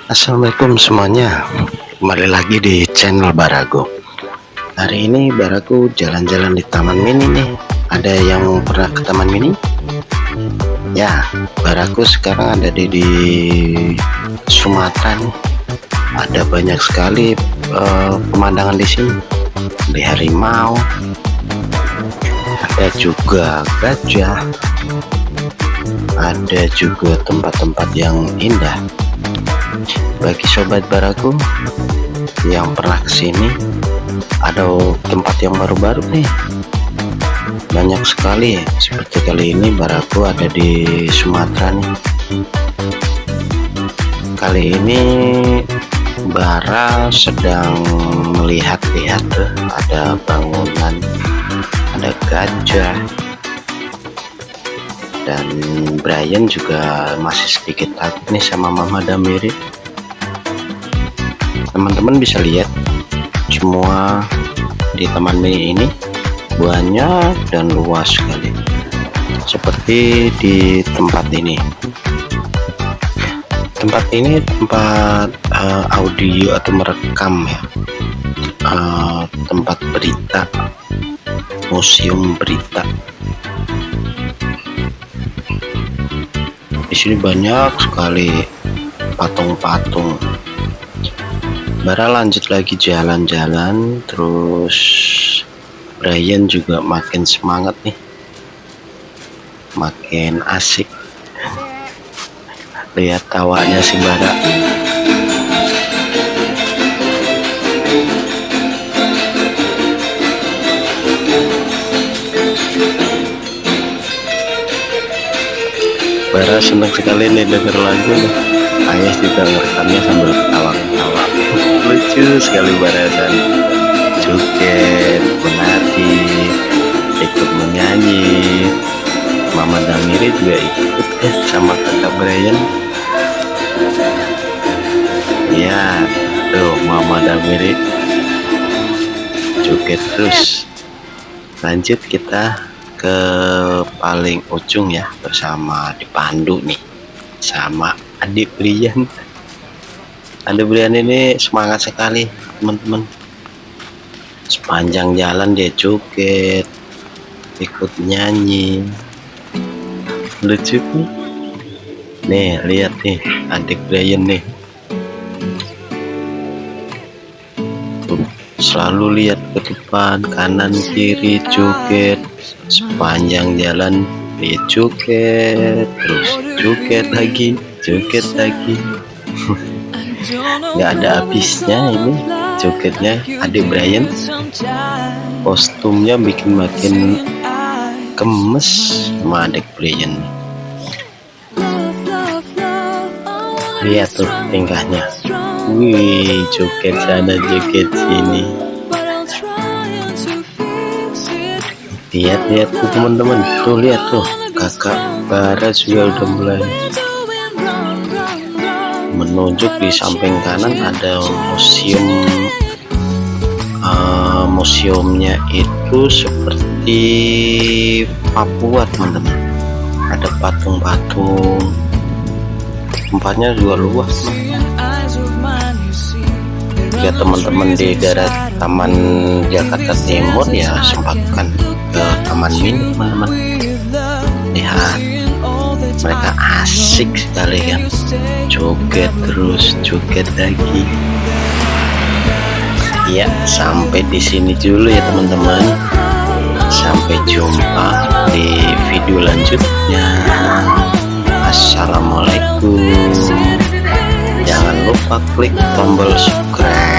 Assalamualaikum semuanya, kembali lagi di channel Barago. Hari ini Barago jalan-jalan di Taman Mini nih. Ada yang pernah ke Taman Mini? Ya, Barago sekarang ada di Sumatera nih. Ada banyak sekali pemandangan di sini. Ada harimau, ada juga gajah, ada juga tempat-tempat yang indah. Bagi sobat Barago yang pernah kesini, ada tempat yang baru-baru nih, banyak sekali. Seperti kali ini Barago ada di Sumatera nih. Kali ini Bara sedang melihat-lihat, ada bangunan, ada gajah, dan Brian juga masih sedikit takut nih sama Mama Damiri. Teman-teman bisa lihat semua di Taman Mini ini banyak dan luas sekali, seperti di tempat ini. Tempat ini tempat audio atau merekam ya, tempat berita, museum berita. Di sini banyak sekali patung-patung. Bara lanjut lagi jalan-jalan, terus Brian juga makin semangat nih, makin asik. Lihat tawanya si Bara. Bara senang sekali nih denger lagu nih. Ayah juga merekamnya sambil ketawa-ketawa. Lucu sekali Bara, dan joget, menari, ikut menyanyi. Mama Damiri juga ikut sama kakak Brian. Ya, tuh Mama Damiri joget terus. Lanjut kita ke paling ujung ya, bersama dipandu nih sama adik Brian. Adik Brian ini semangat sekali teman-teman. Sepanjang jalan dia joget, ikut nyanyi. Lucu nih, lihat nih adik Brian nih, selalu lihat ke depan, kanan kiri, joget sepanjang jalan. Dia joget terus, joget lagi, joget lagi. Nggak ada habisnya ini jogetnya adik Brian. Kostumnya bikin makin gemes sama adik Brian. Lihat tuh tingkahnya, wih, joget sana joget sini. Lihat tuh teman-teman, tuh lihat tuh kakak Bara juga udah mulai menunjuk. Di samping kanan ada museumnya itu seperti Papua teman-teman. Ada patung-patung, tempatnya juga luas. Ya teman-teman di daerah Taman Jakarta Timur ya sempatkan ke Taman Mini teman-teman. Lihat, mereka asik sekali kan, joget terus, joget lagi. Ya, sampai di sini dulu ya teman-teman. Sampai jumpa di video lanjutnya. Assalamualaikum. Jangan lupa klik tombol subscribe.